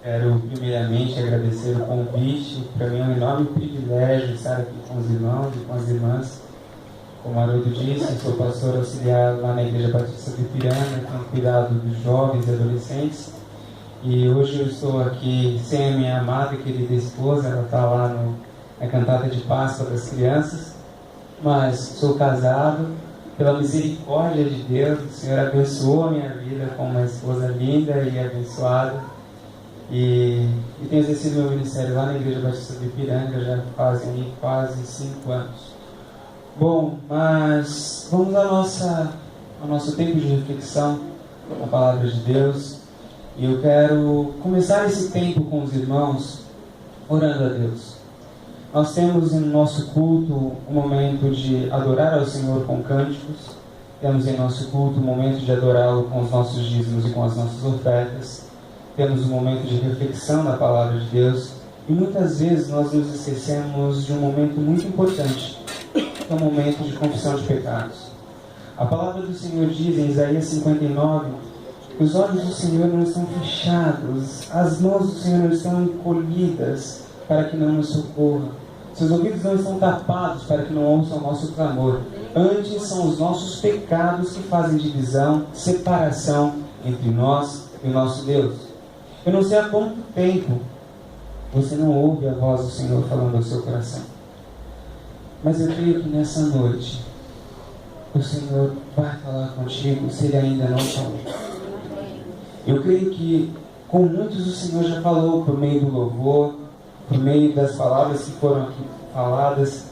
Quero primeiramente agradecer o convite. Para mim é um enorme privilégio estar aqui com os irmãos e com as irmãs. Como o Haroldo disse, sou pastor auxiliar lá na Igreja Batista do Ipiranga, com cuidado dos jovens e adolescentes. E hoje eu estou aqui sem a minha amada e querida esposa, ela está lá na cantata de Páscoa das crianças. Mas sou casado, pela misericórdia de Deus, o Senhor abençoou a minha vida com uma esposa linda e abençoada. E tenho exercido meu ministério lá na Igreja Batista do Ipiranga já fazem quase 5 anos. Bom, mas vamos ao nosso tempo de reflexão na Palavra de Deus. E eu quero começar esse tempo com os irmãos orando a Deus. Nós temos em nosso culto um momento de adorar ao Senhor com cânticos. Temos em nosso culto um momento de adorá-lo com os nossos dízimos e com as nossas ofertas. Temos um momento de reflexão na Palavra de Deus. E muitas vezes nós nos esquecemos de um momento muito importante, que é o momento de confissão de pecados. A Palavra do Senhor diz em Isaías 59 que os olhos do Senhor não estão fechados, as mãos do Senhor não estão encolhidas para que não nos socorra. Seus ouvidos não estão tapados para que não ouçam o nosso clamor. Antes são os nossos pecados que fazem divisão, separação entre nós e o nosso Deus. Eu não sei há quanto tempo você não ouve a voz do Senhor falando ao seu coração. Mas eu creio que nessa noite o Senhor vai falar contigo se Ele ainda não falou. Eu creio que com muitos o Senhor já falou por meio do louvor, por meio das palavras que foram aqui faladas.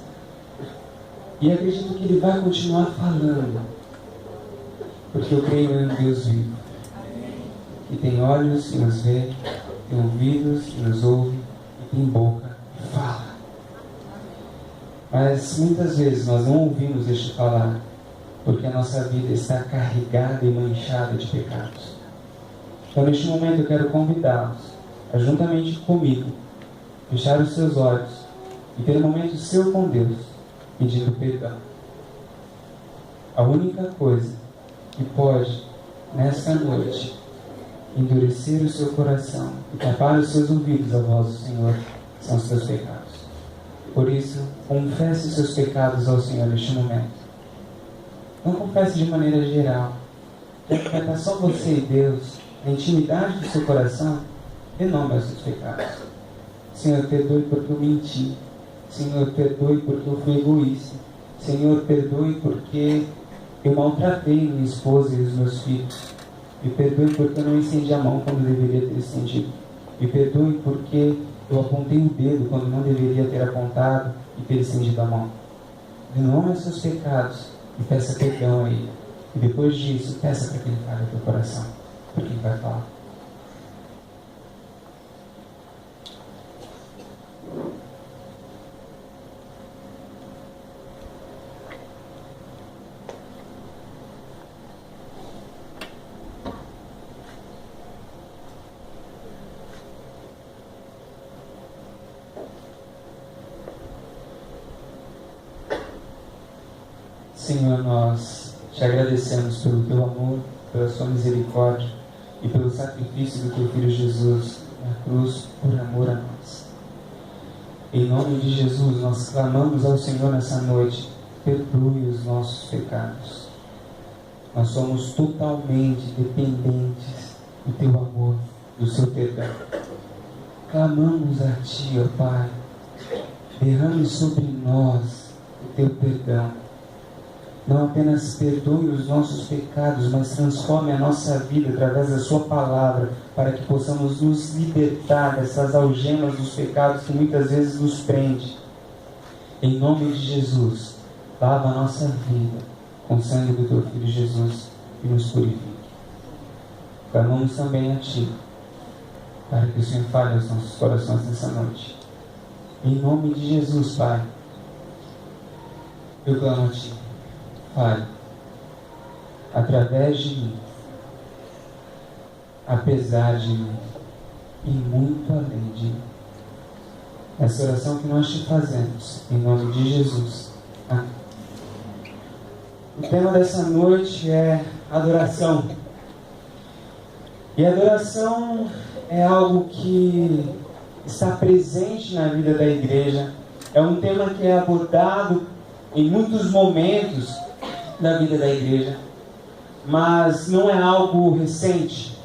E acredito que Ele vai continuar falando. Porque eu creio em um Deus vivo. Que tem olhos que nos vê, tem ouvidos que nos ouve, e tem boca que fala. Mas muitas vezes nós não ouvimos este falar, porque a nossa vida está carregada e manchada de pecados. Então neste momento eu quero convidá-los a juntamente comigo fechar os seus olhos e ter um momento seu com Deus, pedindo perdão. A única coisa que pode, nesta noite, endurecer o seu coração e tapar os seus ouvidos à voz do Senhor são os seus pecados. Por isso, confesse os seus pecados ao Senhor neste momento. Não confesse de maneira geral. Vai estar só você e Deus, na intimidade do seu coração, dê nome aos seus pecados. Senhor, perdoe porque eu menti. Senhor, perdoe porque eu fui egoísta. Senhor, perdoe porque eu maltratei minha esposa e os meus filhos. Me perdoe porque eu não estendi a mão quando deveria ter estendido. Me perdoe porque eu apontei o dedo quando não deveria ter apontado e ter estendido a mão. Dê nome aos seus pecados e peça perdão a Ele. E depois disso, peça para que Ele fale ao teu coração. Porque Ele vai falar. Senhor, nós te agradecemos pelo teu amor, pela sua misericórdia e pelo sacrifício do teu Filho Jesus na cruz por amor a nós. Em nome de Jesus, nós clamamos ao Senhor nessa noite, perdoe os nossos pecados. Nós somos totalmente dependentes do teu amor, do seu perdão. Clamamos a ti, ó Pai, derrame sobre nós o teu perdão. Não apenas perdoe os nossos pecados, mas transforme a nossa vida através da sua palavra, para que possamos nos libertar dessas algemas dos pecados que muitas vezes nos prende. Em nome de Jesus, lava a nossa vida com o sangue do teu Filho Jesus e nos purifique. Clamamos também a ti, para que o Senhor fale aos nossos corações nessa noite. Em nome de Jesus, Pai, eu clamo a ti. Pai, através de mim, apesar de mim e muito além de mim. Essa oração que nós te fazemos, em nome de Jesus. Amém. O tema dessa noite é adoração. E adoração é algo que está presente na vida da igreja. É um tema que é abordado em muitos momentos da vida da igreja, mas não é algo recente.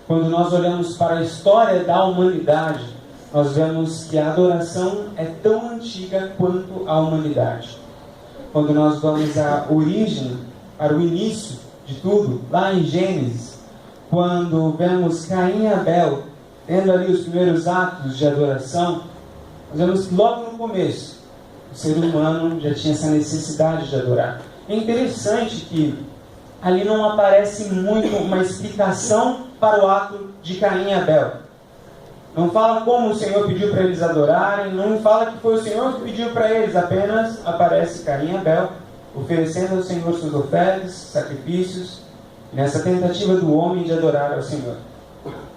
Quando nós olhamos para a história da humanidade, nós vemos que a adoração é tão antiga quanto a humanidade. Quando nós vamos à origem, para o início de tudo, lá em Gênesis, quando vemos Caim e Abel tendo ali os primeiros atos de adoração, nós vemos que logo no começo o ser humano já tinha essa necessidade de adorar. É interessante que ali não aparece muito uma explicação para o ato de Caim e Abel. Não fala como o Senhor pediu para eles adorarem, não fala que foi o Senhor que pediu para eles, apenas aparece Caim e Abel oferecendo ao Senhor suas ofertas, sacrifícios, nessa tentativa do homem de adorar ao Senhor.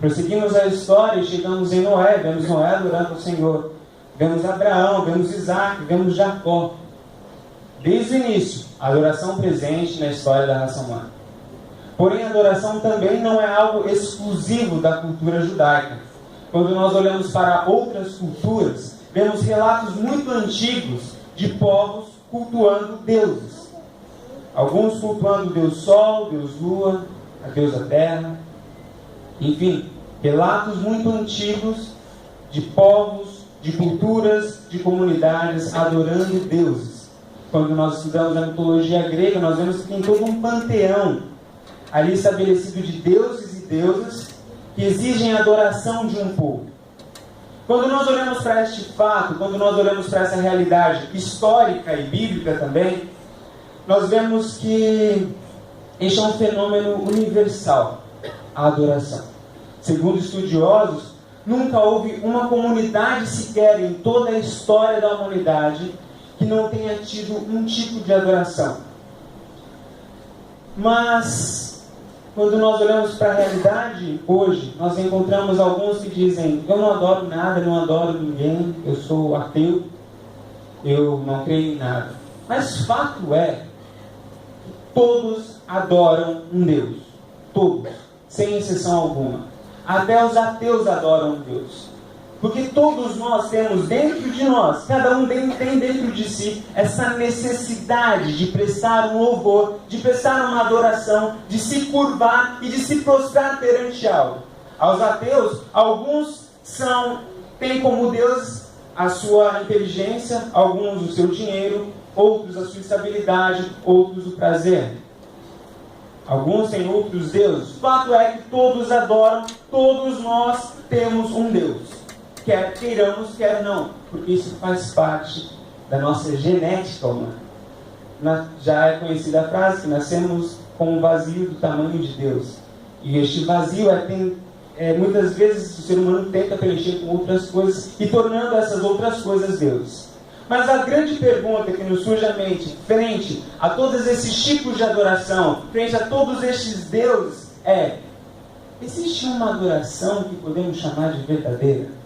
Prosseguimos a história e chegamos em Noé, vemos Noé adorando ao Senhor, vemos Abraão, vemos Isaac, vemos Jacó. Desde o início, a adoração presente na história da raça humana. Porém, a adoração também não é algo exclusivo da cultura judaica. Quando nós olhamos para outras culturas, vemos relatos muito antigos de povos cultuando deuses. Alguns cultuando o Deus Sol, Deus Lua, a deusa Terra. Enfim, relatos muito antigos de povos, de culturas, de comunidades adorando deuses. Quando nós estudamos a mitologia grega, nós vemos que tem todo um panteão ali estabelecido de deuses e deusas que exigem a adoração de um povo. Quando nós olhamos para este fato, quando nós olhamos para essa realidade histórica e bíblica também, nós vemos que este é um fenômeno universal, a adoração. Segundo estudiosos, nunca houve uma comunidade sequer em toda a história da humanidade que não tenha tido um tipo de adoração. Mas, quando nós olhamos para a realidade hoje, nós encontramos alguns que dizem: eu não adoro nada, eu não adoro ninguém, eu sou ateu, eu não creio em nada. Mas fato é, todos adoram um Deus. Todos, sem exceção alguma. Até os ateus adoram um Deus. Porque todos nós temos dentro de nós, cada um tem dentro de si, essa necessidade de prestar um louvor, de prestar uma adoração, de se curvar e de se prostrar perante algo. Aos ateus, alguns têm como Deus a sua inteligência, alguns o seu dinheiro, outros a sua estabilidade, outros o prazer. Alguns têm outros deuses. O fato é que todos adoram, todos nós temos um Deus. Quer queiramos, quer não, porque isso faz parte da nossa genética humana. Já é conhecida a frase que nascemos com um vazio do tamanho de Deus. E este vazio muitas vezes o ser humano tenta preencher com outras coisas e tornando essas outras coisas deuses. Mas a grande pergunta que nos surge à mente, frente a todos esses tipos de adoração, frente a todos estes deuses, é: existe uma adoração que podemos chamar de verdadeira?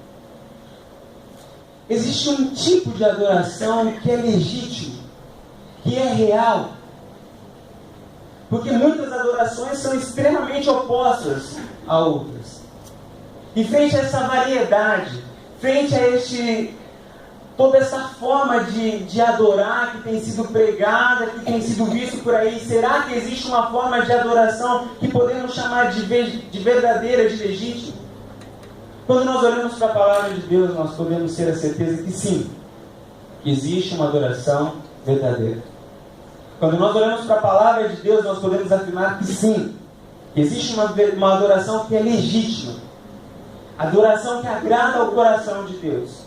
Existe um tipo de adoração que é legítimo, que é real? Porque muitas adorações são extremamente opostas a outras. E frente a essa variedade, frente a toda essa forma de adorar que tem sido pregada, que tem sido visto por aí, será que existe uma forma de adoração que podemos chamar de verdadeira, de legítima? Quando nós olhamos para a palavra de Deus, nós podemos ter a certeza que sim, existe uma adoração verdadeira. Quando nós olhamos para a palavra de Deus, nós podemos afirmar que sim, existe uma adoração que é legítima, adoração que agrada ao coração de Deus.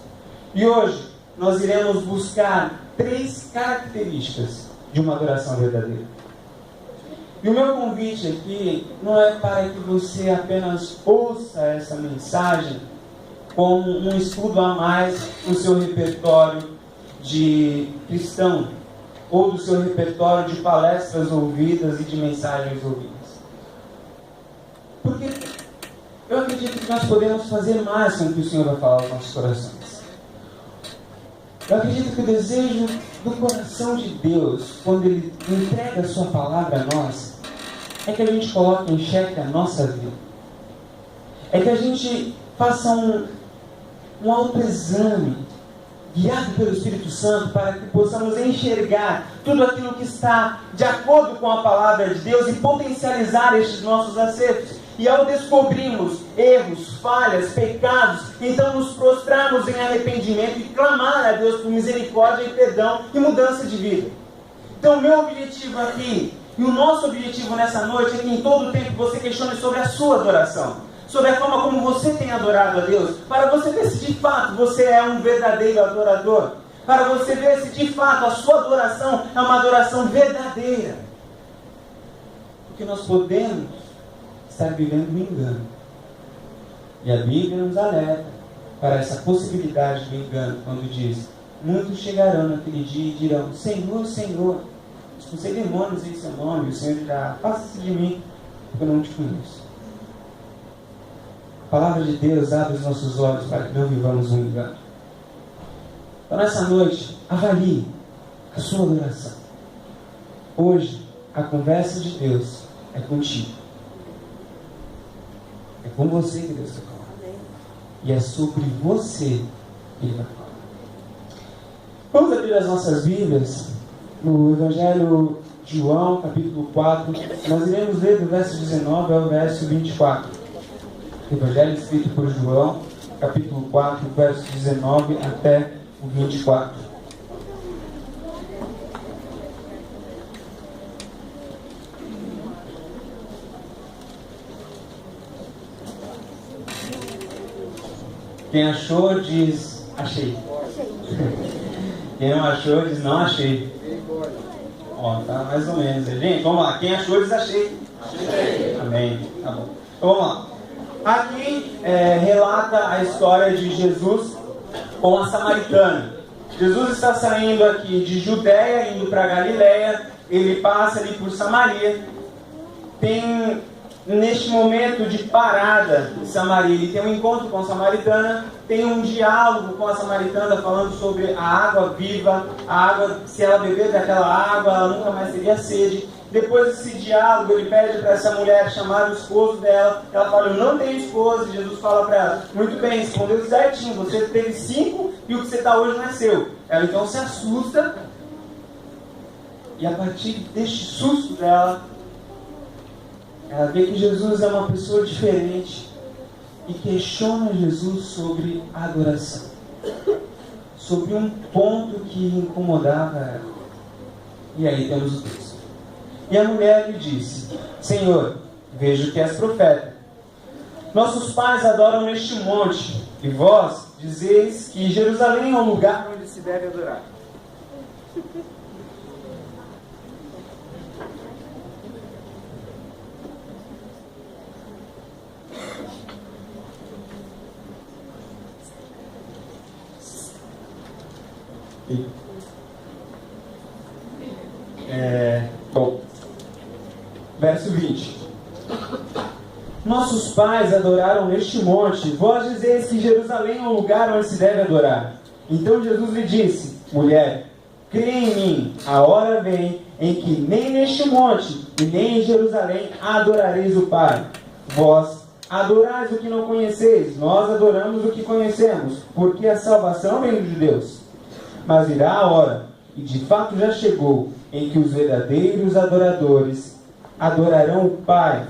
E hoje nós iremos buscar 3 características de uma adoração verdadeira. E o meu convite aqui não é para que você apenas ouça essa mensagem como um estudo a mais no seu repertório de cristão, ou do seu repertório de palestras ouvidas e de mensagens ouvidas. Porque eu acredito que nós podemos fazer mais com o que o Senhor vai falar aos nossos corações. Eu acredito que o desejo do coração de Deus, quando Ele entrega a sua palavra a nós, é que a gente coloque em xeque a nossa vida. é que a gente faça um autoexame, guiado pelo Espírito Santo, para que possamos enxergar tudo aquilo que está de acordo com a palavra de Deus e potencializar estes nossos acertos. E ao descobrirmos erros, falhas, pecados, então nos prostrarmos em arrependimento e clamar a Deus por misericórdia e perdão e mudança de vida. Então o meu objetivo aqui, e o nosso objetivo nessa noite, é que em todo o tempo você questione sobre a sua adoração, sobre a forma como você tem adorado a Deus, para você ver se de fato você é um verdadeiro adorador, para você ver se de fato a sua adoração é uma adoração verdadeira. Porque nós podemos estar vivendo um engano, e a Bíblia nos alerta para essa possibilidade do engano, quando diz: muitos chegarão naquele dia e dirão: Senhor, Senhor, expulsei demônios em seu nome. E o Senhor dirá: afasta-se de mim, porque eu não te conheço. A palavra de Deus abre os nossos olhos para que não vivamos um engano. Então nessa noite, avalie a sua adoração. Hoje, a conversa de Deus é contigo. É com você que Deus está falando. E é sobre você que Ele vai falar. Vamos abrir as nossas Bíblias no Evangelho de João, capítulo 4. Nós iremos ler do verso 19 ao verso 24. Evangelho escrito por João, capítulo 4, verso 19 até o 24. Quem achou diz: achei. Quem não achou diz: não achei. Ó, tá mais ou menos. Gente, vamos lá. Quem achou diz: achei. Achei. Amém. Tá bom. Então vamos lá. Aqui relata a história de Jesus com a samaritana. Jesus está saindo aqui de Judeia, indo para Galileia. Ele passa ali por Samaria. Tem, neste momento de parada em Samaria, ele tem um encontro com a samaritana. Tem um diálogo com a samaritana falando sobre a água viva. A água, se ela beber daquela água, ela nunca mais teria sede. Depois desse diálogo, ele pede para essa mulher chamar o esposo dela. Ela fala: eu não tenho esposo. E Jesus fala para ela: muito bem, respondeu certinho, você teve 5 e o que você está hoje não é seu. Ela então se assusta, e a partir deste susto dela, ela vê que Jesus é uma pessoa diferente e questiona Jesus sobre a adoração, sobre um ponto que incomodava ela. E aí temos o texto. E a mulher lhe disse: Senhor, vejo que és profeta. Nossos pais adoram neste monte, e vós dizeis que Jerusalém é um lugar onde se deve adorar. Bom, verso 20. Nossos pais adoraram neste monte, vós dizeis que Jerusalém é um lugar onde se deve adorar. Então Jesus lhe disse: mulher, crê em mim, a hora vem em que nem neste monte e nem em Jerusalém adorareis o Pai. Vós adorais o que não conheceis, nós adoramos o que conhecemos, porque a salvação vem de Deus. Mas virá a hora, e de fato já chegou, em que os verdadeiros adoradores adorarão o Pai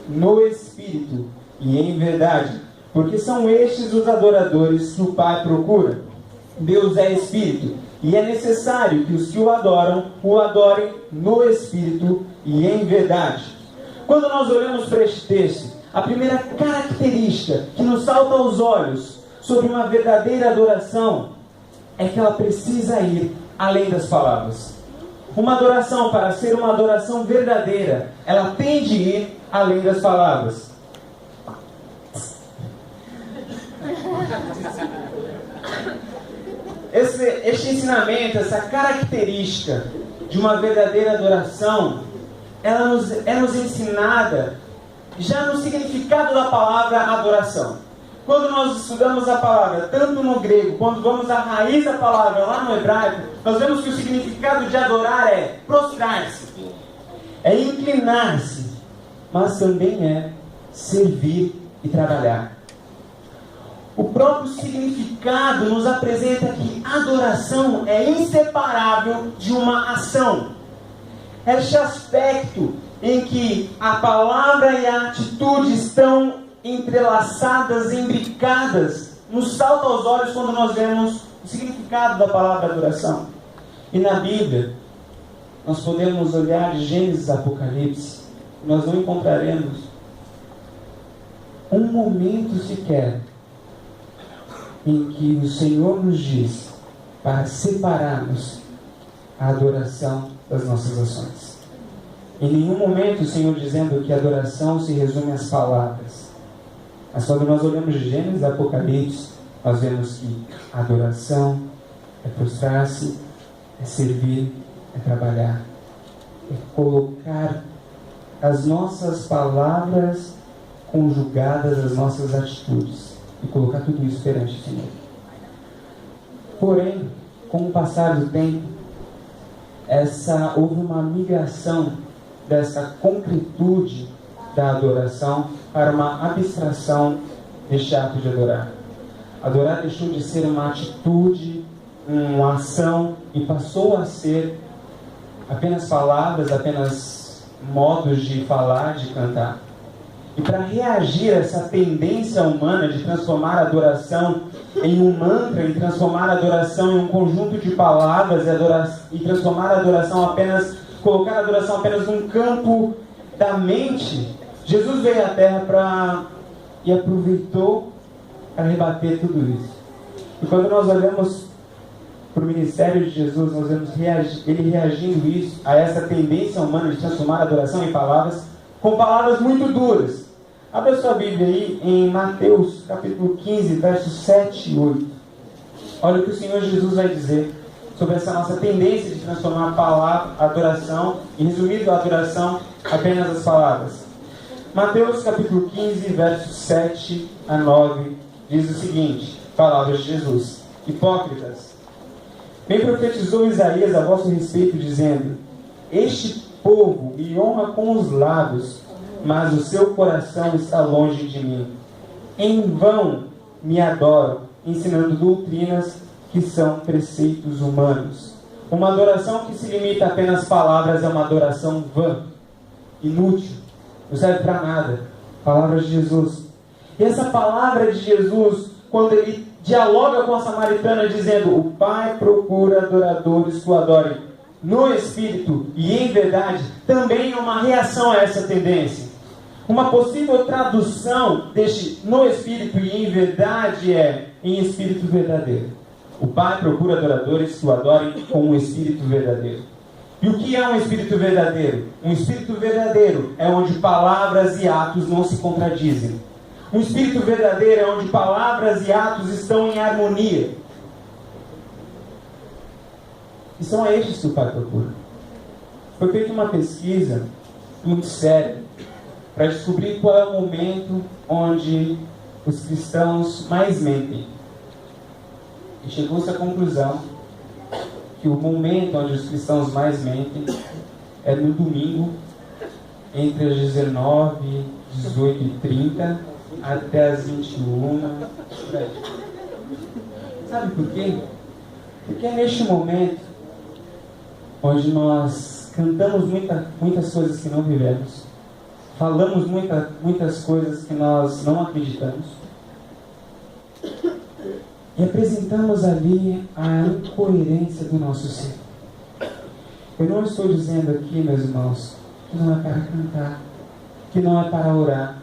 no Espírito e em verdade, porque são estes os adoradores que o Pai procura. Deus é Espírito, e é necessário que os que o adorem no Espírito e em verdade. Quando nós olhamos para este texto, a primeira característica que nos salta aos olhos sobre uma verdadeira adoração é que ela precisa ir além das palavras. Uma adoração, para ser uma adoração verdadeira, ela tem de ir além das palavras. Este ensinamento, essa característica de uma verdadeira adoração, ela é nos ensinada já no significado da palavra adoração. Quando nós estudamos a palavra, tanto no grego, quando vamos à raiz da palavra lá no hebraico, nós vemos que o significado de adorar é prostrar-se, é inclinar-se, mas também é servir e trabalhar. O próprio significado nos apresenta que adoração é inseparável de uma ação. Este aspecto em que a palavra e a atitude estão entrelaçadas, imbricadas, nos salta aos olhos quando nós vemos o significado da palavra adoração. E na Bíblia, nós podemos olhar de Gênesis a Apocalipse, nós não encontraremos um momento sequer em que o Senhor nos diz para separarmos a adoração das nossas ações. Em nenhum momento o Senhor dizendo que a adoração se resume às palavras. Mas quando nós olhamos de Gênesis a Apocalipse, nós vemos que a adoração é prostrar-se, é servir, é trabalhar, é colocar as nossas palavras conjugadas às nossas atitudes e colocar tudo isso perante o Senhor. Porém, com o passar do tempo, houve uma migração dessa concretude da adoração para uma abstração deste ato de adorar. Adorar deixou de ser uma atitude, uma ação, e passou a ser apenas palavras, apenas modos de falar, de cantar. E para reagir a essa tendência humana de transformar a adoração em um mantra, em transformar a adoração em um conjunto de palavras e transformar a adoração colocar a adoração apenas num campo da mente, Jesus veio à Terra e aproveitou para rebater tudo isso. E quando nós olhamos para o ministério de Jesus, nós vemos ele reagindo a essa tendência humana de transformar a adoração em palavras, com palavras muito duras. Abra sua Bíblia aí em Mateus capítulo 15, versos 7 e 8. Olha o que o Senhor Jesus vai dizer sobre essa nossa tendência de transformar a adoração, e resumindo a adoração apenas as palavras. Mateus capítulo 15, versos 7 a 9, diz o seguinte, palavras de Jesus: Hipócritas, bem profetizou Isaías a vosso respeito, dizendo: Este povo me honra com os lábios, mas o seu coração está longe de mim. Em vão me adoram, ensinando doutrinas que são preceitos humanos. Uma adoração que se limita a apenas palavras é uma adoração vã, inútil, não serve para nada. Palavras de Jesus. E essa palavra de Jesus, quando ele dialoga com a samaritana dizendo: o Pai procura adoradores que o adorem no Espírito e em verdade, também é uma reação a essa tendência. Uma possível tradução deste no Espírito e em verdade é em Espírito verdadeiro. O Pai procura adoradores que o adorem com um Espírito verdadeiro. E o que é um Espírito verdadeiro? Um Espírito verdadeiro é onde palavras e atos não se contradizem. Um Espírito verdadeiro é onde palavras e atos estão em harmonia. E são estes que o Pai procura. Foi feita uma pesquisa muito séria para descobrir qual é o momento onde os cristãos mais mentem. E chegou-se à conclusão que o momento onde os cristãos mais mentem é no domingo, entre as 19, 18 e 30 até as 21. Sabe por quê? Porque é neste momento onde nós cantamos muitas coisas que não vivemos, falamos muitas coisas que nós não acreditamos, e apresentamos ali a incoerência do nosso ser. Eu não estou dizendo aqui, meus irmãos, que não é para cantar, que não é para orar,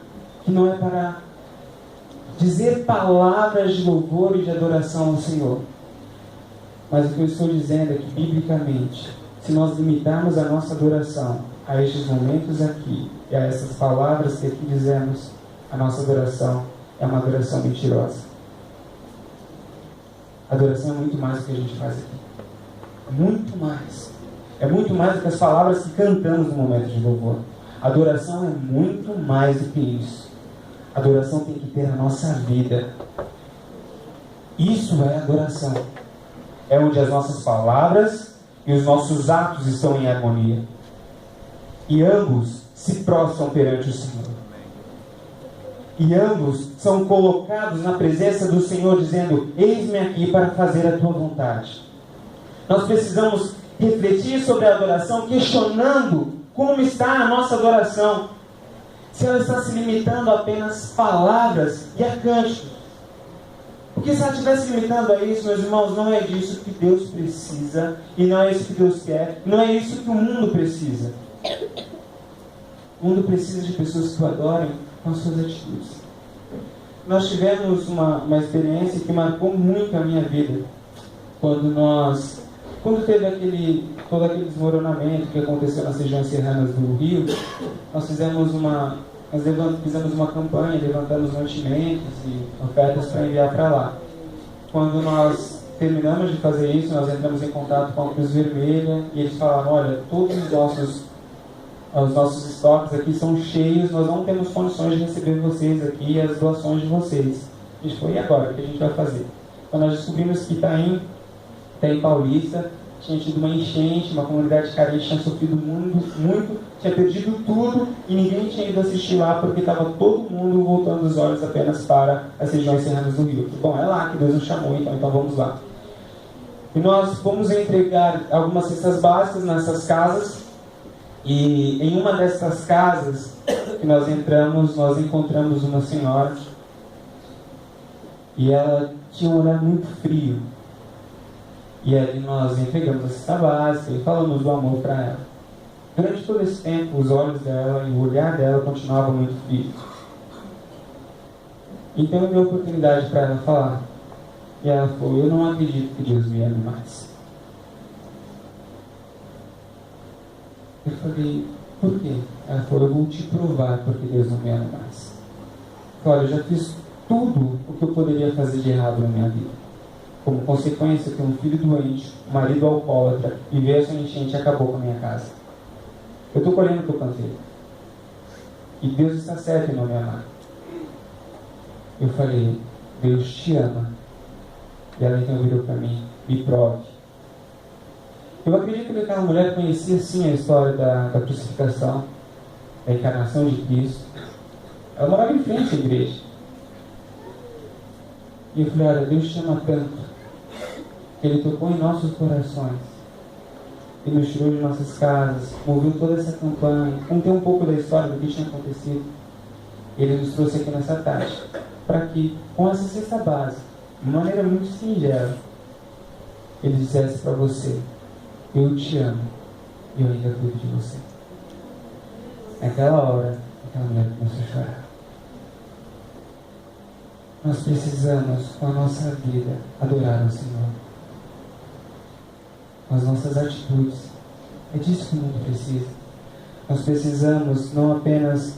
que não é para dizer palavras de louvor e de adoração ao Senhor. Mas o que eu estou dizendo é que, biblicamente, se nós limitarmos a nossa adoração a estes momentos aqui e a essas palavras que aqui dizemos, a nossa adoração é uma adoração mentirosa. A adoração é muito mais do que a gente faz aqui. Muito mais. É muito mais do que as palavras que cantamos no momento de louvor. A adoração é muito mais do que isso. A adoração tem que ter a nossa vida. Isso é adoração. É onde as nossas palavras e os nossos atos estão em harmonia. E ambos se prostram perante o Senhor. E ambos são colocados na presença do Senhor, dizendo: eis-me aqui para fazer a tua vontade. Nós precisamos refletir sobre a adoração, questionando como está a nossa adoração. Se ela está se limitando a apenas palavras e a cânticos. Porque se ela estiver se limitando a isso, meus irmãos, não é disso que Deus precisa, e não é isso que Deus quer, não é isso que o mundo precisa. O mundo precisa de pessoas que o adorem com as suas atitudes. Nós tivemos uma experiência que marcou muito a minha vida. Quando teve todo aquele desmoronamento que aconteceu nas regiões serranas do Rio, nós fizemos uma campanha, levantamos mantimentos e ofertas para enviar para lá. Quando nós terminamos de fazer isso, nós entramos em contato com a Cruz Vermelha e eles falaram: olha, todos os nossos estoques aqui são cheios, nós não temos condições de receber vocês aqui e as doações de vocês. A gente falou: e agora? O que a gente vai fazer? Então nós descobrimos que Itaim Paulista tinha tido uma enchente, uma comunidade carente tinha sofrido muito, tinha perdido tudo e ninguém tinha ido assistir lá porque estava todo mundo voltando os olhos apenas para as regiões serranas do Rio. Bom, é lá que Deus nos chamou, então vamos lá. E nós fomos entregar algumas cestas básicas nessas casas, e em uma dessas casas que nós entramos, nós encontramos uma senhora e ela tinha um olhar muito frio. E ali nós entregamos a cesta básica e falamos do amor para ela. Durante todo esse tempo, os olhos dela e o olhar dela continuavam muito frios. Então eu dei a oportunidade para ela falar. E ela falou: eu não acredito que Deus me ame mais. Eu falei: por quê? Ela falou: eu vou te provar porque Deus não me ama mais. Eu falei: olha, eu já fiz tudo o que eu poderia fazer de errado na minha vida. Como consequência, eu tenho um filho doente, um marido alcoólatra, e veio essa enchente e acabou com a minha casa. Eu estou colhendo o que eu plantei. E Deus está certo em não me amar. Eu falei: Deus te ama. E ela então virou para mim: me prove. Eu acredito que aquela mulher conhecia sim a história da crucificação, da encarnação de Cristo. Ela morava em frente à igreja. E eu falei: olha, Deus te ama tanto, que Ele tocou em nossos corações. Ele nos tirou de nossas casas, moveu toda essa campanha, contei um pouco da história do que tinha acontecido. Ele nos trouxe aqui nessa tarde, para que, com essa cesta básica, de maneira muito singela, Ele dissesse para você: eu te amo, e eu ainda cuido de você. Naquela hora, aquela mulher começou a chorar. Nós precisamos, com a nossa vida, adorar o Senhor. Com as nossas atitudes. É disso que o mundo precisa. Nós precisamos não apenas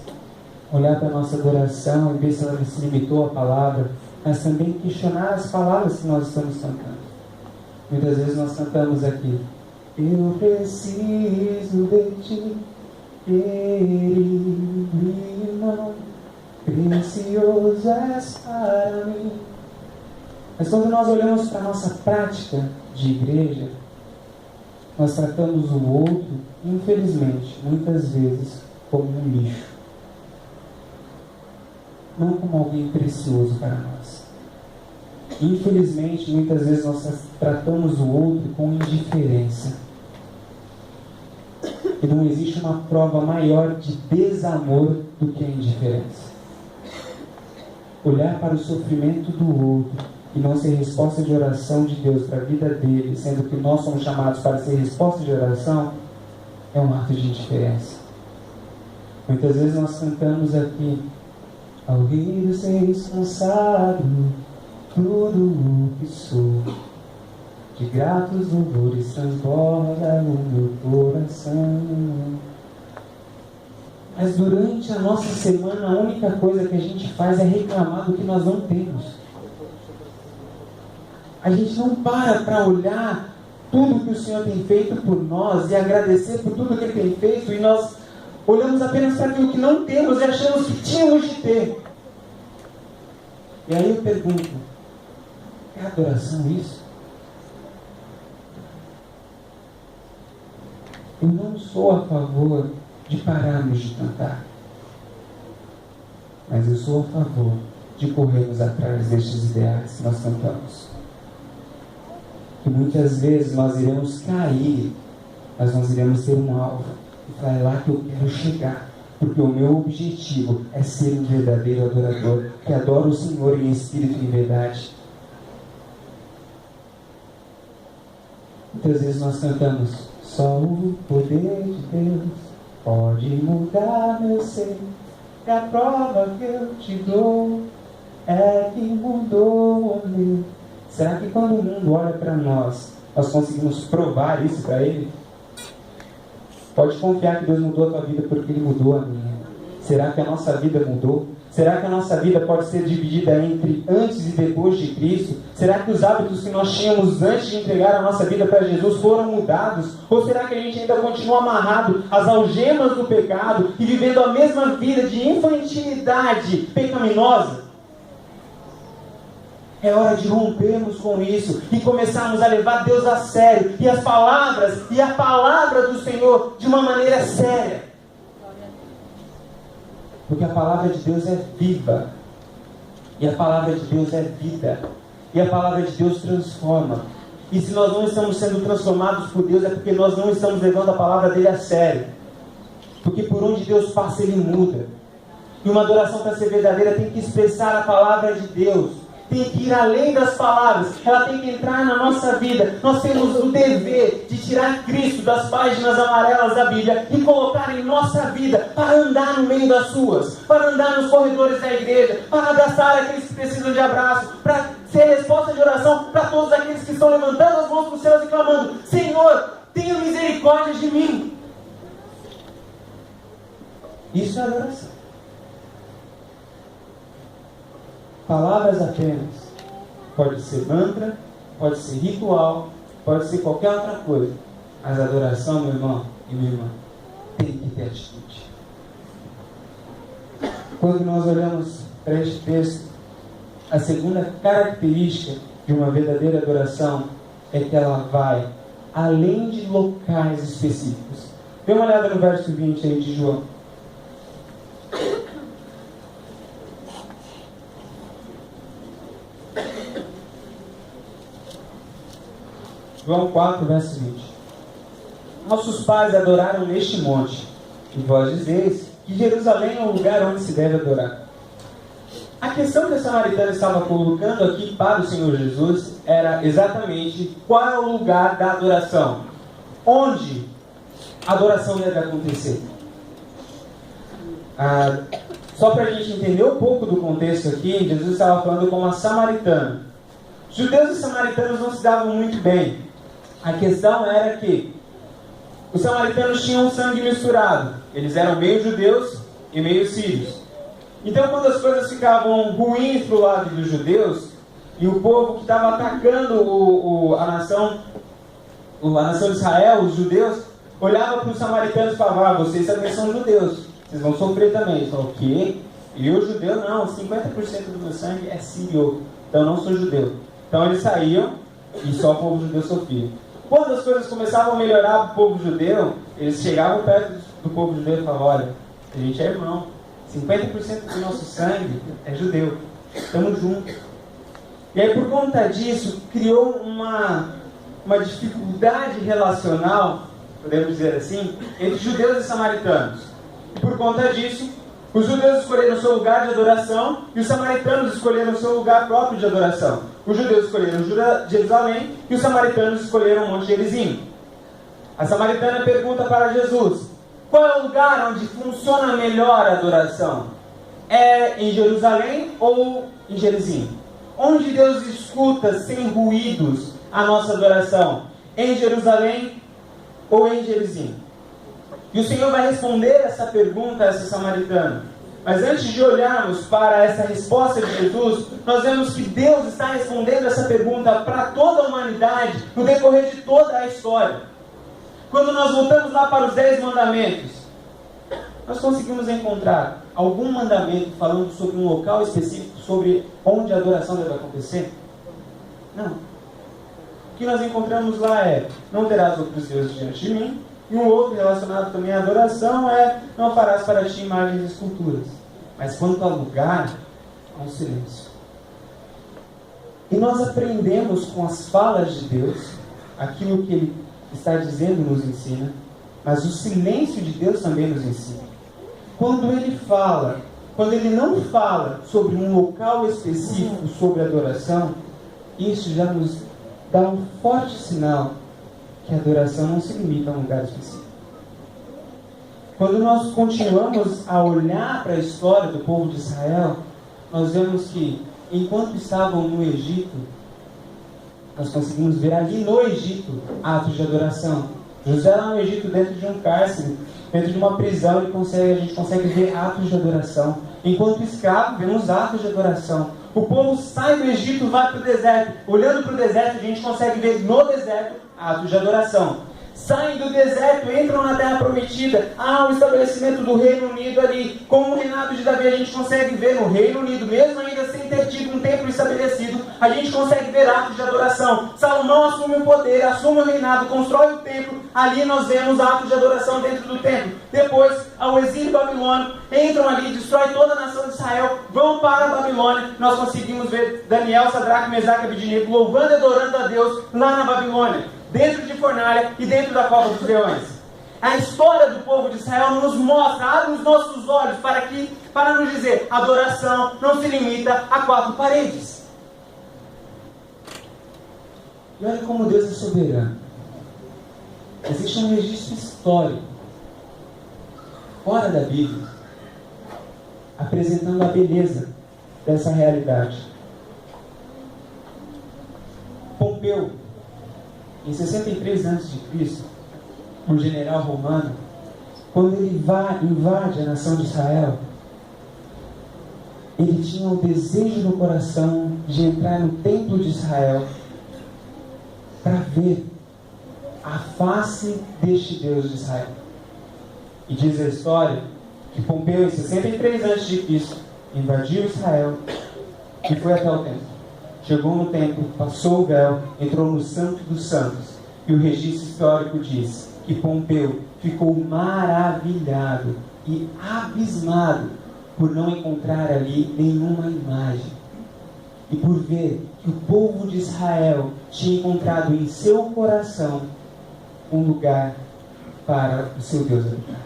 olhar para a nossa adoração e ver se ela se limitou à palavra, mas também questionar as palavras que nós estamos cantando. Muitas vezes nós cantamos aqui: eu preciso de ti, querido irmão, precioso és para mim. Mas quando nós olhamos para a nossa prática de igreja, nós tratamos o outro, infelizmente, muitas vezes, como um lixo. Não como alguém precioso para nós. Infelizmente, muitas vezes nós tratamos o outro com indiferença. E não existe uma prova maior de desamor do que a indiferença. Olhar para o sofrimento do outro e não ser resposta de oração de Deus para a vida dele, sendo que nós somos chamados para ser resposta de oração, é um ato de indiferença. Muitas vezes nós cantamos aqui: ao rir seres cansado, tudo o que sou, de gratos louvores transborda no meu coração. Mas durante a nossa semana, a única coisa que a gente faz é reclamar do que nós não temos. A gente não para olhar tudo que o Senhor tem feito por nós e agradecer por tudo que Ele tem feito, e nós olhamos apenas para aquilo que não temos e achamos que tínhamos de ter. E aí eu pergunto: é adoração isso? Eu não sou a favor de pararmos de cantar. Mas eu sou a favor de corrermos atrás destes ideais que nós cantamos. Que muitas vezes nós iremos cair, mas nós iremos ter um alvo. E é lá que eu quero chegar. Porque o meu objetivo é ser um verdadeiro adorador, que adora o Senhor em espírito e em verdade. Muitas vezes nós cantamos: só o poder de Deus pode mudar meu ser, e a prova que eu te dou é que mudou o meu. Será que quando o mundo olha para nós, nós conseguimos provar isso para ele? Pode confiar que Deus mudou a tua vida porque Ele mudou a minha. Será que a nossa vida mudou? Será que a nossa vida pode ser dividida entre antes e depois de Cristo? Será que os hábitos que nós tínhamos antes de entregar a nossa vida para Jesus foram mudados? Ou será que a gente ainda continua amarrado às algemas do pecado e vivendo a mesma vida de infantilidade pecaminosa? É hora de rompermos com isso e começarmos a levar Deus a sério e as palavras e a palavra do Senhor de uma maneira séria. Porque a palavra de Deus é viva. E a palavra de Deus é vida. E a palavra de Deus transforma. E se nós não estamos sendo transformados por Deus, é porque nós não estamos levando a palavra dele a sério. Porque por onde Deus passa, ele muda. E uma adoração para ser verdadeira tem que expressar a palavra de Deus. Tem que ir além das palavras, ela tem que entrar na nossa vida. Nós temos o dever de tirar Cristo das páginas amarelas da Bíblia e colocar em nossa vida, para andar no meio das suas, para andar nos corredores da igreja, para abraçar aqueles que precisam de abraço, para ser resposta de oração para todos aqueles que estão levantando as mãos para os céus e clamando: Senhor, tenha misericórdia de mim. Isso é adoração. Palavras apenas. Pode ser mantra, pode ser ritual, pode ser qualquer outra coisa. Mas adoração, meu irmão e minha irmã, tem que ter atitude. Quando nós olhamos para este texto, a segunda característica de uma verdadeira adoração é que ela vai além de locais específicos. Dê uma olhada no verso 20 aí de João. João 4, verso 20. Nossos pais adoraram neste monte, e vós dizeis que Jerusalém é o lugar onde se deve adorar. A questão que a samaritana estava colocando aqui para o Senhor Jesus era exatamente qual é o lugar da adoração. Onde a adoração deve acontecer. Só para a gente entender um pouco do contexto aqui, Jesus estava falando com uma samaritana. Judeus e samaritanos não se davam muito bem. A questão era que os samaritanos tinham sangue misturado. Eles eram meio judeus e meio sírios. Então, quando as coisas ficavam ruins para o lado dos judeus, e o povo que estava atacando a nação de Israel, os judeus, olhava para os samaritanos e falava: vocês também são judeus, vocês vão sofrer também. Eles falavam: o quê? Eu, judeu, não, 50% do meu sangue é sírio, então eu não sou judeu. Então eles saíam e só o povo judeu sofria. Quando as coisas começavam a melhorar para o povo judeu, eles chegavam perto do povo judeu e falavam: olha, a gente é irmão, 50% do nosso sangue é judeu, estamos juntos. E aí, por conta disso, criou uma dificuldade relacional, podemos dizer assim, entre judeus e samaritanos. E por conta disso, os judeus escolheram o seu lugar de adoração e os samaritanos escolheram o seu lugar próprio de adoração. Os judeus escolheram Jerusalém e os samaritanos escolheram o Monte Gerizim. A samaritana pergunta para Jesus: qual é o lugar onde funciona melhor a adoração? É em Jerusalém ou em Gerizim? Onde Deus escuta sem ruídos a nossa adoração? Em Jerusalém ou em Gerizim? E o Senhor vai responder essa pergunta a essa samaritana. Mas antes de olharmos para essa resposta de Jesus, nós vemos que Deus está respondendo essa pergunta para toda a humanidade no decorrer de toda a história. Quando nós voltamos lá para os 10 mandamentos, nós conseguimos encontrar algum mandamento falando sobre um local específico, sobre onde a adoração deve acontecer? Não. O que nós encontramos lá é: não terás outros deuses diante de mim. E um outro relacionado também à adoração é: não farás para ti imagens e esculturas. Mas quanto ao lugar, há um silêncio. E nós aprendemos com as falas de Deus, aquilo que Ele está dizendo nos ensina, mas o silêncio de Deus também nos ensina. Quando Ele fala, quando Ele não fala sobre um local específico, sobre adoração, isso já nos dá um forte sinal que a adoração não se limita a um lugar específico. Quando nós continuamos a olhar para a história do povo de Israel, nós vemos que, enquanto estavam no Egito, nós conseguimos ver ali no Egito atos de adoração. José lá no Egito, dentro de um cárcere, dentro de uma prisão, a gente consegue ver atos de adoração. Enquanto escravo, vemos atos de adoração. O povo sai do Egito, vai para o deserto. Olhando para o deserto, a gente consegue ver no deserto atos de adoração. Saem do deserto, entram na terra prometida. Há o estabelecimento do Reino Unido ali. Como o reinado de Davi, a gente consegue ver no Reino Unido, mesmo ainda sem ter tido um templo estabelecido, a gente consegue ver atos de adoração. Salomão assume o poder, assume o reinado, constrói o templo. Ali nós vemos atos de adoração dentro do templo. Depois, ao exílio babilônico, entram ali, destrói toda a nação de Israel, vão para a Babilônia. Nós conseguimos ver Daniel, Sadraque, Mesaque e Abednego louvando e adorando a Deus lá na Babilônia, dentro de fornalha e dentro da cova dos leões. A história do povo de Israel nos mostra, abre os nossos olhos para nos dizer, adoração não se limita a 4 paredes. E olha como Deus é soberano. Existe um registro histórico, fora da Bíblia, apresentando a beleza dessa realidade. Pompeu, em 63 a.C., um general romano, quando ele invade a nação de Israel, ele tinha o desejo no coração de entrar no templo de Israel para ver a face deste Deus de Israel. E diz a história que Pompeu, em 63 a.C., invadiu Israel e foi até o templo. Chegou no templo, passou o véu, entrou no Santo dos Santos. E o registro histórico diz que Pompeu ficou maravilhado e abismado por não encontrar ali nenhuma imagem. E por ver que o povo de Israel tinha encontrado em seu coração um lugar para o seu Deus habitar.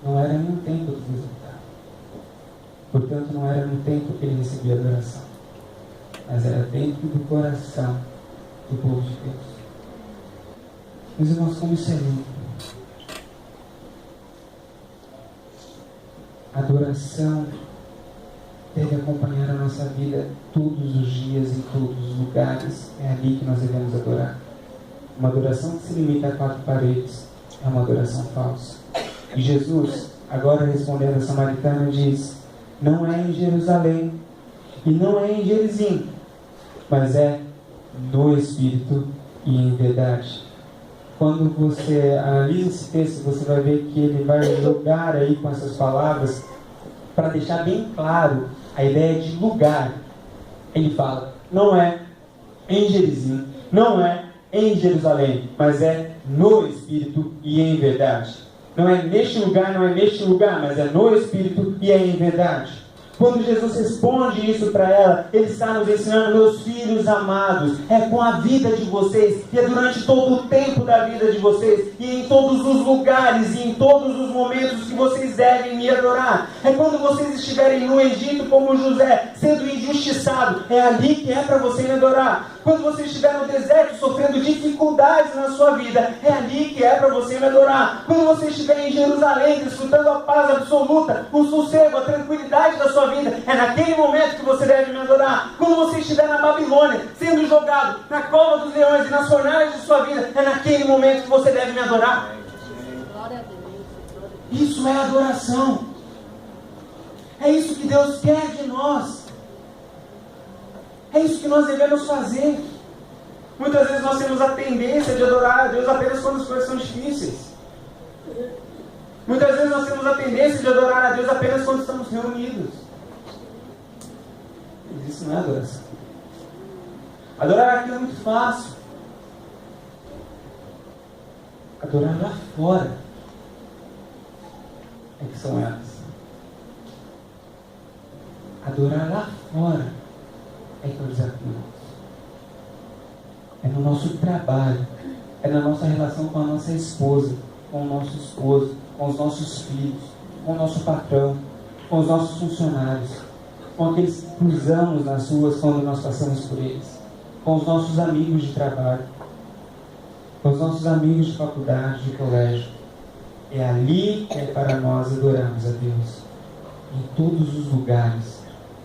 Não era nenhum templo que Deus habitava. Portanto, não era no templo que ele recebia adoração, mas era dentro do coração do povo de Deus. Meus irmãos, como isso é lindo. A adoração deve acompanhar a nossa vida todos os dias, em todos os lugares. É ali que nós devemos adorar. Uma adoração que se limita a 4 paredes é uma adoração falsa. E Jesus, agora respondendo a samaritana, diz: não é em Jerusalém e não é em Gerizim, mas é no Espírito e em verdade. Quando você analisa esse texto, você vai ver que ele vai jogar aí com essas palavras para deixar bem claro a ideia de lugar. Ele fala, não é em Gerizim, não é em Jerusalém, mas é no Espírito e em verdade. Não é neste lugar, não é neste lugar, mas é no Espírito e é em verdade. Quando Jesus responde isso para ela, Ele está nos ensinando, meus filhos amados, é com a vida de vocês, e é durante todo o tempo da vida de vocês, e em todos os lugares, e em todos os momentos que vocês devem me adorar. É quando vocês estiverem no Egito como José, sendo injustiçado, é ali que é para você me adorar. Quando você estiver no deserto, sofrendo dificuldades na sua vida, é ali que é para você me adorar. Quando você estiver em Jerusalém, desfrutando a paz absoluta, o sossego, a tranquilidade da sua vida, é naquele momento que você deve me adorar. Quando você estiver na Babilônia, sendo jogado na cova dos leões e nas fornalhas de sua vida, é naquele momento que você deve me adorar. Isso é adoração. É isso que Deus quer de nós. É isso que nós devemos fazer. Muitas vezes nós temos a tendência de adorar a Deus apenas quando as coisas são difíceis. Muitas vezes nós temos a tendência de adorar a Deus apenas quando estamos reunidos. Mas isso não é adoração. Adorar aqui é muito fácil. Adorar lá fora é que são elas. Adorar lá fora é que é o desafio nosso. É no nosso trabalho, é na nossa relação com a nossa esposa, com o nosso esposo, com os nossos filhos, com o nosso patrão, com os nossos funcionários, com aqueles que cruzamos nas ruas quando nós passamos por eles, com os nossos amigos de trabalho, com os nossos amigos de faculdade, de colégio. É ali que é para nós adorarmos a Deus. Em todos os lugares.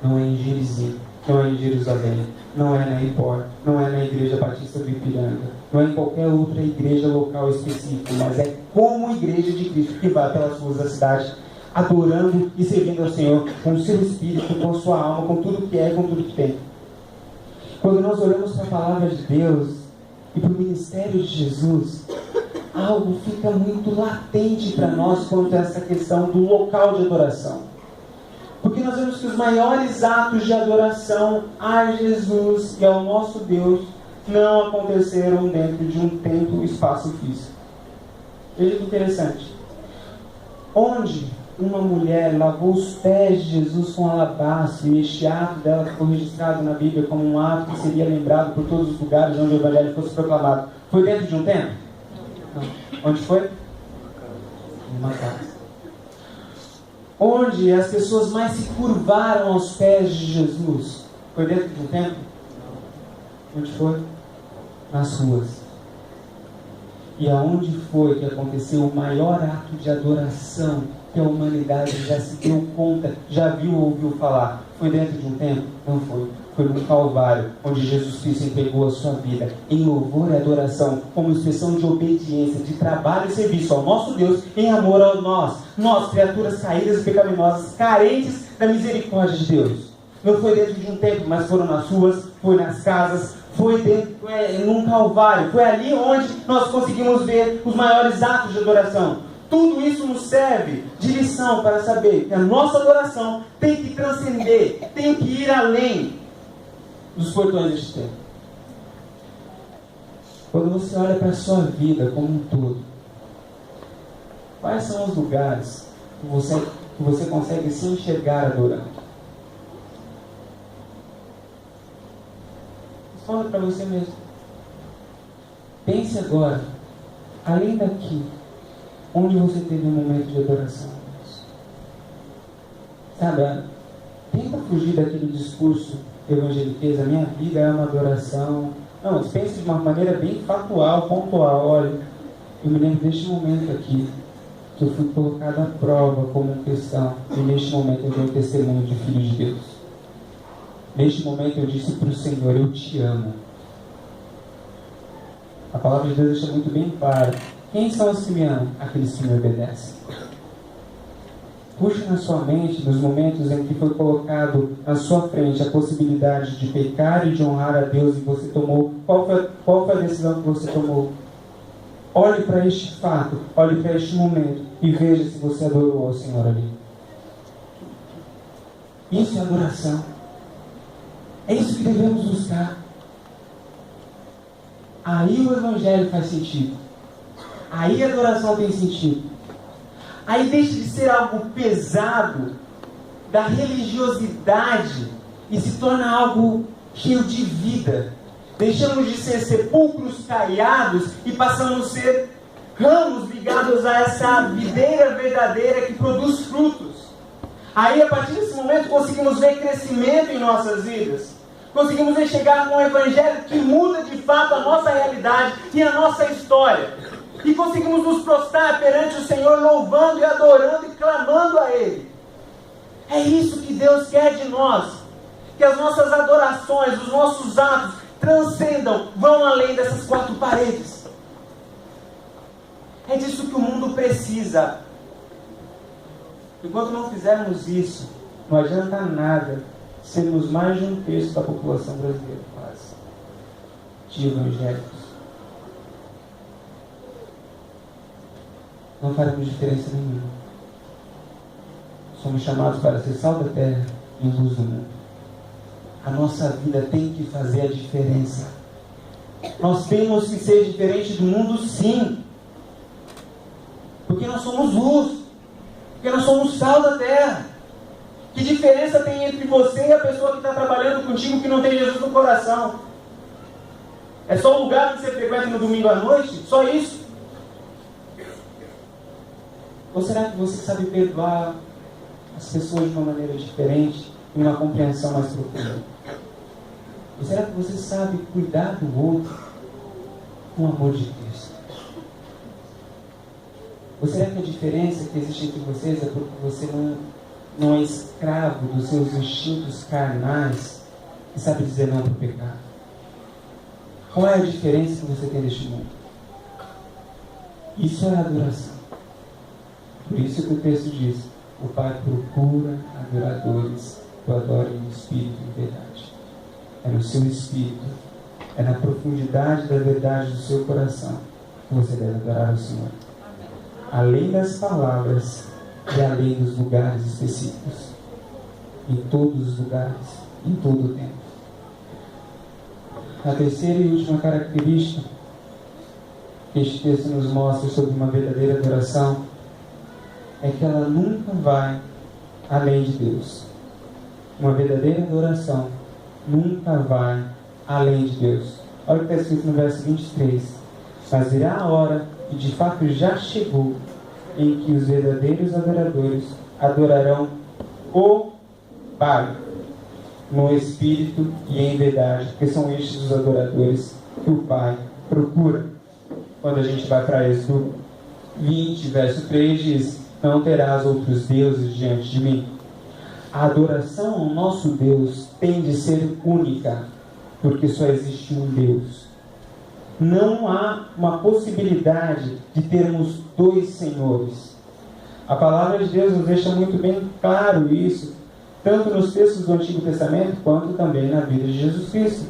Não é em Gerizim, não é em Jerusalém, não é na Ipor, não é na Igreja Batista do Ipiranga, não é em qualquer outra igreja local específica, mas é como Igreja de Cristo que vai pelas ruas da cidade, adorando e servindo ao Senhor com o seu espírito, com a sua alma, com tudo que é e com tudo que tem. Quando nós olhamos para a palavra de Deus e para o ministério de Jesus, algo fica muito latente para nós quanto a essa questão do local de adoração. Porque nós vemos que os maiores atos de adoração a Jesus e ao nosso Deus não aconteceram dentro de um templo ou espaço físico. Veja que interessante. Onde uma mulher lavou os pés de Jesus com alabastro, e este ato dela ficou registrado na Bíblia como um ato que seria lembrado por todos os lugares onde o Evangelho fosse proclamado. Foi dentro de um templo? Não. Onde foi? Numa casa. Onde as pessoas mais se curvaram aos pés de Jesus? Foi dentro de um templo? Onde foi? Nas ruas. E aonde foi que aconteceu o maior ato de adoração que a humanidade já se deu conta, já viu ou ouviu falar? Foi dentro de um templo? Não foi. Foi no Calvário, onde Jesus Cristo entregou a sua vida em louvor e adoração, como expressão de obediência, de trabalho e serviço ao nosso Deus, em amor a nós, criaturas caídas e pecaminosas, carentes da misericórdia de Deus. Não foi dentro de um templo, mas foram nas ruas, foi nas casas, foi num Calvário. Foi ali onde nós conseguimos ver os maiores atos de adoração. Tudo isso nos serve de lição para saber que a nossa adoração tem que transcender, tem que ir além dos portões deste templo. Quando você olha para a sua vida como um todo, quais são os lugares que você consegue se enxergar adorando? Responda para você mesmo. Pense agora, além daqui, onde você teve um momento de adoração. Sabe, tenta fugir daquele discurso evangeliquez, a minha vida é uma adoração. Não, pense de uma maneira bem factual, pontual. Olha, eu me lembro deste momento aqui, que eu fui colocado à prova como um cristão, e neste momento eu dei um testemunho de filho de Deus. Neste momento eu disse para o Senhor, eu te amo. A palavra de Deus deixa muito bem claro. Quem são os que me amam? Aqueles que me obedecem. Puxe na sua mente, nos momentos em que foi colocado na sua frente a possibilidade de pecar e de honrar a Deus, e você tomou, qual foi a decisão que você tomou? Olhe para este fato, olhe para este momento e veja se você adorou ao Senhor ali. Isso é adoração. É isso que devemos buscar. Aí o Evangelho faz sentido. Aí a adoração tem sentido. Aí deixa de ser algo pesado da religiosidade e se torna algo cheio de vida. Deixamos de ser sepulcros caiados e passamos a ser ramos ligados a essa videira verdadeira que produz frutos. Aí, a partir desse momento, conseguimos ver crescimento em nossas vidas. Conseguimos enxergar com um Evangelho que muda de fato a nossa realidade e a nossa história. E conseguimos nos prostrar perante o Senhor, louvando e adorando e clamando a Ele. É isso que Deus quer de nós. Que as nossas adorações, os nossos atos transcendam, vão além dessas quatro paredes. É disso que o mundo precisa. Enquanto não fizermos isso, não adianta nada sermos mais de um terço da população brasileira, quase, de evangélicos. Não faremos diferença nenhuma. Somos chamados para ser sal da terra e luz do mundo. A nossa vida tem que fazer a diferença. Nós temos que ser diferente do mundo, sim. Porque nós somos luz. Porque nós somos sal da terra. Que diferença tem entre você e a pessoa que está trabalhando contigo que não tem Jesus no coração? É só o lugar que você frequenta no domingo à noite? Só isso? Ou será que você sabe perdoar as pessoas de uma maneira diferente, em uma compreensão mais profunda? Ou será que você sabe cuidar do outro com o amor de Cristo? Ou será que a diferença que existe entre vocês é porque você não é escravo dos seus instintos carnais e sabe dizer não para o pecado? Qual é a diferença que você tem neste mundo? Isso é adoração. Por isso que o texto diz: o Pai procura adoradores que o adorem em espírito e em verdade. É no seu espírito, é na profundidade da verdade do seu coração que você deve adorar o Senhor. Além das palavras e além dos lugares específicos. Em todos os lugares, em todo o tempo. A terceira e última característica que este texto nos mostra sobre uma verdadeira adoração é que ela nunca vai além de Deus. Uma verdadeira adoração nunca vai além de Deus. Olha o que está escrito no verso 23. Mas virá a hora, e de fato já chegou, em que os verdadeiros adoradores adorarão o Pai, no Espírito e em verdade, porque são estes os adoradores que o Pai procura. Quando a gente vai para Êxodo 20, verso 3, diz: não terás outros deuses diante de mim. A adoração ao nosso Deus tem de ser única, porque só existe um Deus. Não há uma possibilidade de termos dois senhores. A palavra de Deus nos deixa muito bem claro isso, tanto nos textos do Antigo Testamento, quanto também na vida de Jesus Cristo,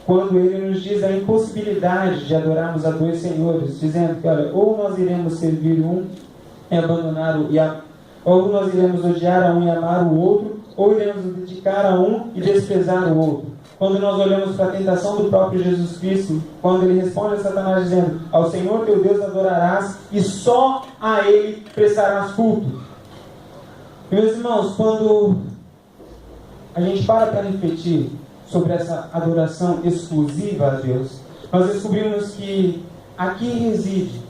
quando Ele nos diz a impossibilidade de adorarmos a dois senhores, dizendo que, olha, ou nós iremos servir um e abandonar ou nós iremos odiar a um e amar o outro, ou iremos nos dedicar a um e desprezar o outro. Quando nós olhamos para a tentação do próprio Jesus Cristo, quando Ele responde a Satanás dizendo: ao Senhor teu Deus adorarás e só a Ele prestarás culto. Meus irmãos, quando a gente para refletir sobre essa adoração exclusiva a Deus, nós descobrimos que aqui reside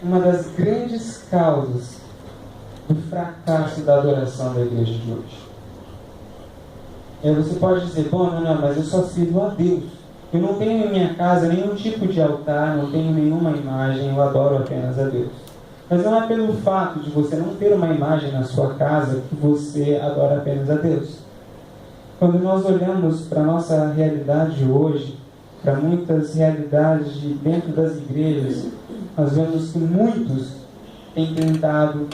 uma das grandes causas do fracasso da adoração da igreja de hoje. Você pode dizer: bom, não, mas eu só sirvo a Deus. Eu não tenho em minha casa nenhum tipo de altar, não tenho nenhuma imagem, eu adoro apenas a Deus. Mas não é pelo fato de você não ter uma imagem na sua casa que você adora apenas a Deus. Quando nós olhamos para a nossa realidade hoje, para muitas realidades de dentro das igrejas, nós vemos que muitos têm tentado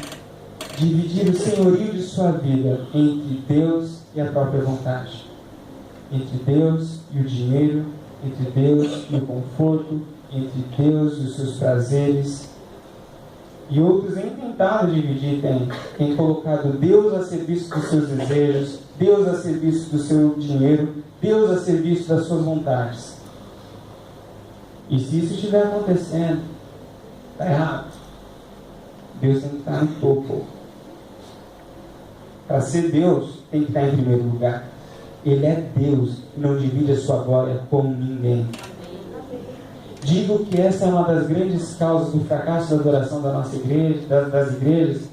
dividir o senhorio de sua vida entre Deus e a própria vontade, entre Deus e o dinheiro, entre Deus e o conforto, entre Deus e os seus prazeres. E outros têm tentado dividir, têm colocado Deus a serviço dos seus desejos, Deus a serviço do seu dinheiro, Deus a serviço das suas vontades. E se isso estiver acontecendo, está errado. Deus tem que estar no topo. Para ser Deus, tem que estar em primeiro lugar. Ele é Deus e não divide a sua glória com ninguém. Digo que essa é uma das grandes causas do fracasso da adoração da nossa igreja, das igrejas,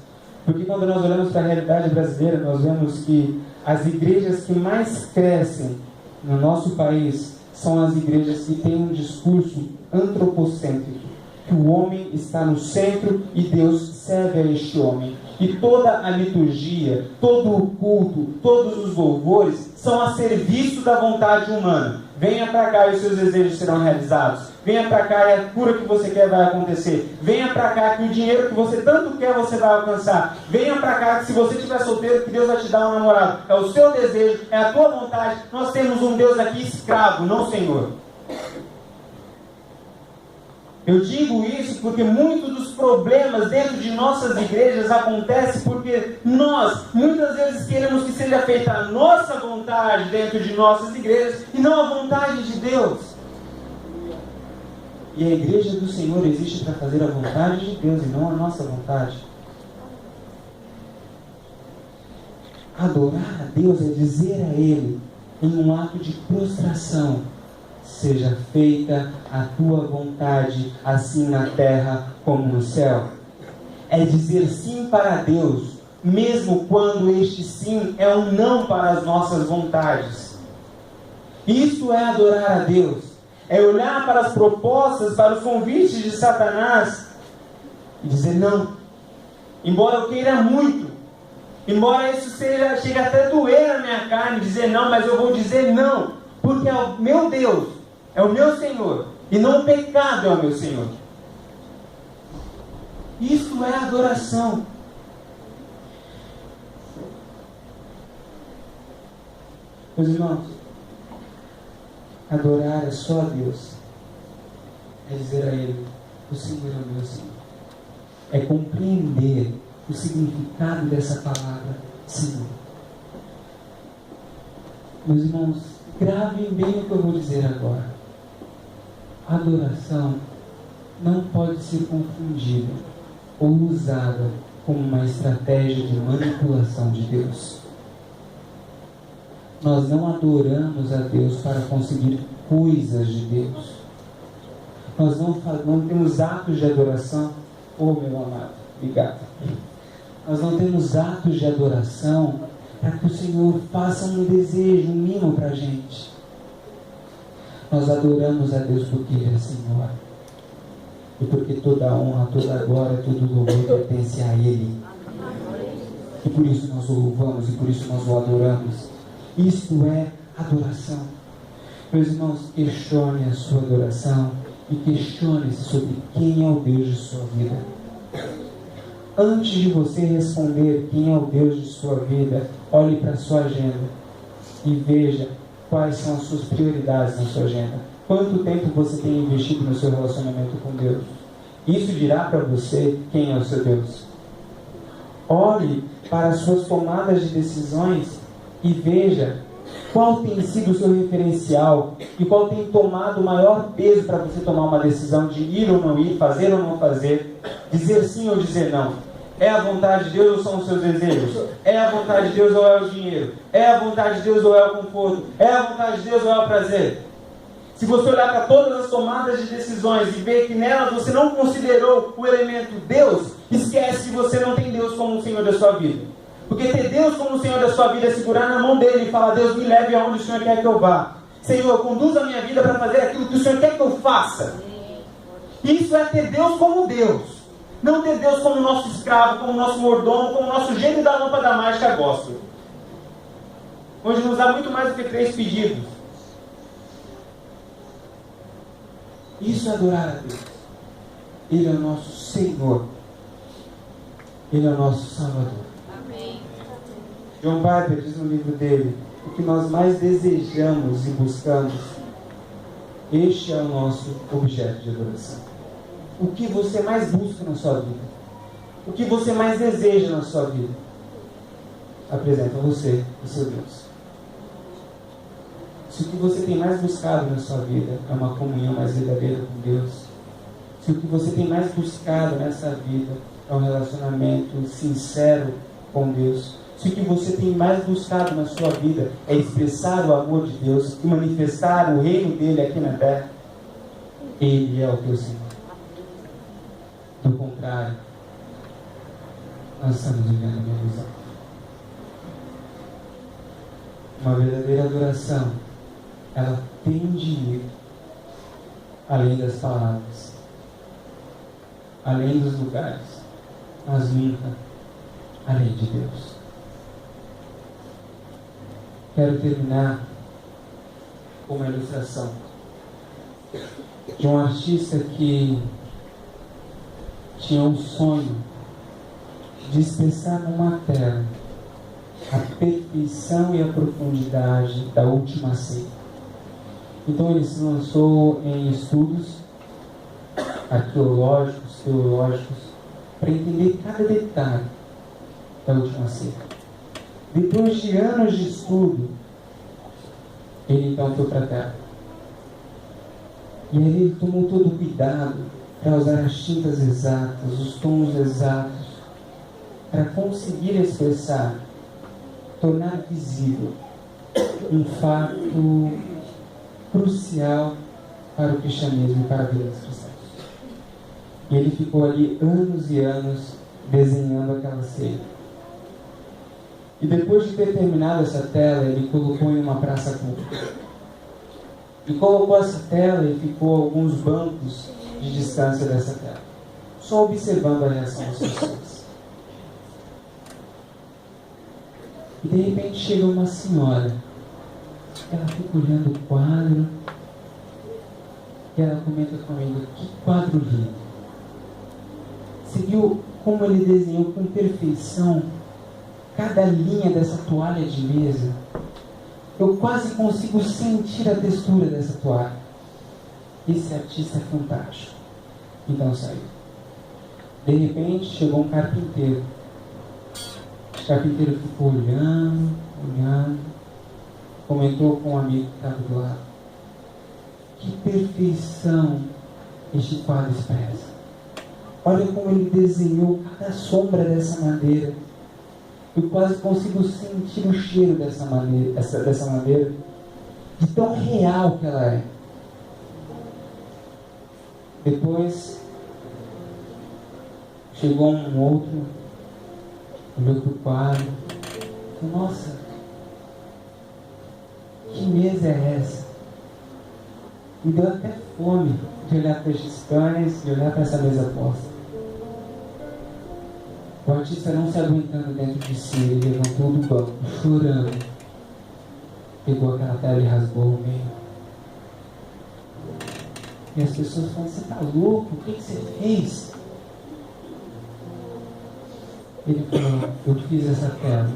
porque quando nós olhamos para a realidade brasileira, nós vemos que as igrejas que mais crescem no nosso país são as igrejas que têm um discurso antropocêntrico, que o homem está no centro e Deus serve a este homem. E toda a liturgia, todo o culto, todos os louvores são a serviço da vontade humana. Venha para cá e os seus desejos serão realizados. Venha para cá e a cura que você quer vai acontecer. Venha para cá que o dinheiro que você tanto quer você vai alcançar. Venha para cá que se você estiver solteiro, que Deus vai te dar um namorado. É o seu desejo, é a tua vontade. Nós temos um Deus aqui escravo, não Senhor. Eu digo isso porque muitos dos problemas dentro de nossas igrejas acontecem porque nós, muitas vezes, queremos que seja feita a nossa vontade dentro de nossas igrejas e não a vontade de Deus. E a igreja do Senhor existe para fazer a vontade de Deus e não a nossa vontade. Adorar a Deus é dizer a Ele, em um ato de prostração: seja feita a tua vontade, assim na terra como no céu. É dizer sim para Deus, mesmo quando este sim é um não para as nossas vontades. Isso é adorar a Deus. É olhar para as propostas, para os convites de Satanás e dizer não. Embora eu queira muito, embora isso chegue até a doer na minha carne, dizer não, mas eu vou dizer não, porque é o meu Deus, é o meu Senhor, e não o pecado é o meu Senhor. Isso é adoração. Meus irmãos, adorar é só a Deus. É dizer a Ele: o Senhor é o meu Senhor. É compreender o significado dessa palavra, Senhor. Meus irmãos, gravem bem o que eu vou dizer agora. Adoração não pode ser confundida ou usada como uma estratégia de manipulação de Deus. Nós não adoramos a Deus para conseguir coisas de Deus. Nós não temos atos de adoração. Oh, meu amado, obrigado. Nós não temos atos de adoração para que o Senhor faça um desejo, um mimo para a gente. Nós adoramos a Deus porque Ele é Senhor. E porque toda honra, toda glória, todo louvor pertence a Ele. E por isso nós o louvamos e por isso nós o adoramos. Isto é adoração. Meus irmãos, questione a sua adoração e questione-se sobre quem é o Deus de sua vida. Antes de você responder quem é o Deus de sua vida, olhe para a sua agenda e veja quais são as suas prioridades na sua agenda. Quanto tempo você tem investido no seu relacionamento com Deus? Isso dirá para você quem é o seu Deus. Olhe para as suas tomadas de decisões e veja qual tem sido o seu referencial e qual tem tomado o maior peso para você tomar uma decisão de ir ou não ir, fazer ou não fazer, dizer sim ou dizer não. É a vontade de Deus ou são os seus desejos? É a vontade de Deus ou é o dinheiro? É a vontade de Deus ou é o conforto? É a vontade de Deus ou é o prazer? Se você olhar para todas as tomadas de decisões e ver que nelas você não considerou o elemento Deus, esquece que você não tem Deus como o Senhor da sua vida. Porque ter Deus como o Senhor da sua vida é segurar na mão dele e falar: Deus, me leve aonde o Senhor quer que eu vá. Senhor, conduza a minha vida para fazer aquilo que o Senhor quer que eu faça. Isso é ter Deus como Deus. Não ter Deus como nosso escravo, como nosso mordomo, como nosso gênio da lâmpada mágica gospel. Onde nos dá muito mais do que 3 pedidos. Isso é adorar a Deus. Ele é o nosso Senhor. Ele é o nosso Salvador. Amém. John Piper diz no livro dele: o que nós mais desejamos e buscamos, este é o nosso objeto de adoração. O que você mais busca na sua vida? O que você mais deseja na sua vida? Apresenta você o seu Deus. Se o que você tem mais buscado na sua vida é uma comunhão mais verdadeira com Deus, se o que você tem mais buscado nessa vida é um relacionamento sincero com Deus, se o que você tem mais buscado na sua vida é expressar o amor de Deus e manifestar o reino dele aqui na terra, Ele é o teu Senhor. Do contrário, nós estamos vivendo uma ilusão. Uma verdadeira adoração, ela tem de ir além das palavras, além dos lugares, mas nunca além de Deus. Quero terminar com uma ilustração de um artista que tinha um sonho de expressar numa tela a perfeição e a profundidade da última ceia. Então ele se lançou em estudos arqueológicos, teológicos, para entender cada detalhe da última ceia. Depois de anos de estudo, ele então foi para a terra. E aí ele tomou todo o cuidado para usar as tintas exatas, os tons exatos, para conseguir expressar tornar visível um fato crucial para o cristianismo e para a vida dos cristãos. E ele ficou ali anos e anos desenhando aquela ceia. E depois de ter terminado essa tela, ele colocou em uma praça pública. E colocou essa tela e ficou a alguns bancos de distância dessa tela, só observando a reação das pessoas. E de repente chega uma senhora. Ela fica olhando o quadro e ela comenta comigo: que quadro lindo! Você viu como ele desenhou com perfeição cada linha dessa toalha de mesa? Eu quase consigo sentir a textura dessa toalha. Esse artista é fantástico. Então saiu. De repente chegou um carpinteiro. O carpinteiro ficou olhando, comentou com um amigo que estava do lado: que perfeição este quadro expressa. Olha como ele desenhou cada sombra dessa madeira. Eu quase consigo sentir o cheiro dessa madeira, de tão real que ela é. Depois chegou um outro, olhou para o quadro, falou: nossa, que mesa é essa? Me deu até fome de olhar para estes pães, de olhar para essa mesa posta. O artista, não se aguentando dentro de si, ele levantou do banco, chorando, pegou aquela tela e rasgou o meio. E as pessoas falam: você está louco? O que você fez? Ele falou: eu fiz essa tela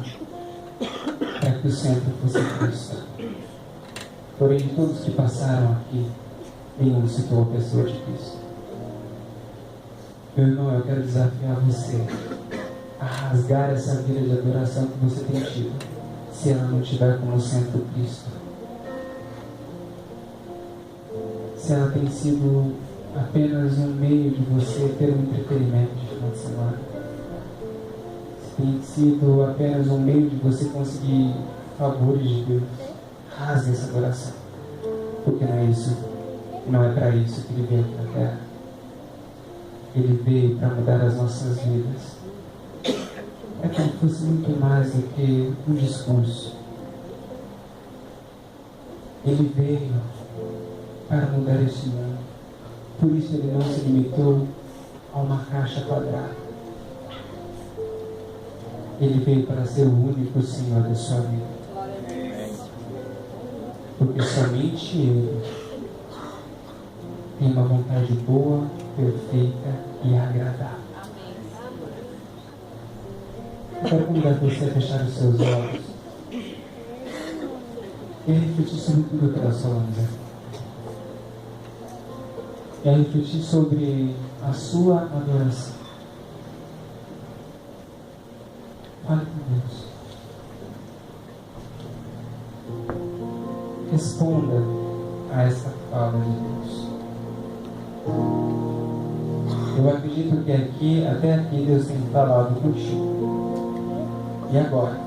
para que o centro fosse Cristo. Porém, de todos que passaram aqui, nenhum citou a pessoa de Cristo. Meu irmão, eu quero desafiar você a rasgar essa vida de adoração que você tem tido, se ela não tiver como centro Cristo. Se ela tem sido apenas um meio de você ter um entretenimento de final de semana. Se tem sido apenas um meio de você conseguir favores de Deus. Rasgue essa adoração. Porque não é isso, não é para isso que ele veio aqui na terra. Ele veio para mudar as nossas vidas. É como se fosse muito mais do que um discurso. Ele veio para mudar este mundo. Por isso ele não se limitou a uma caixa quadrada. Ele veio para ser o único Senhor da sua vida. Porque somente Ele tem uma vontade boa, perfeita e agradável. Eu quero convidar você a fechar os seus olhos e a refletir sobre tudo que nós falamos aqui. E a refletir sobre a sua adoração. Fale com Deus. Responda a essa fala de Deus. Eu acredito que até aqui Deus tem falado contigo. E agora?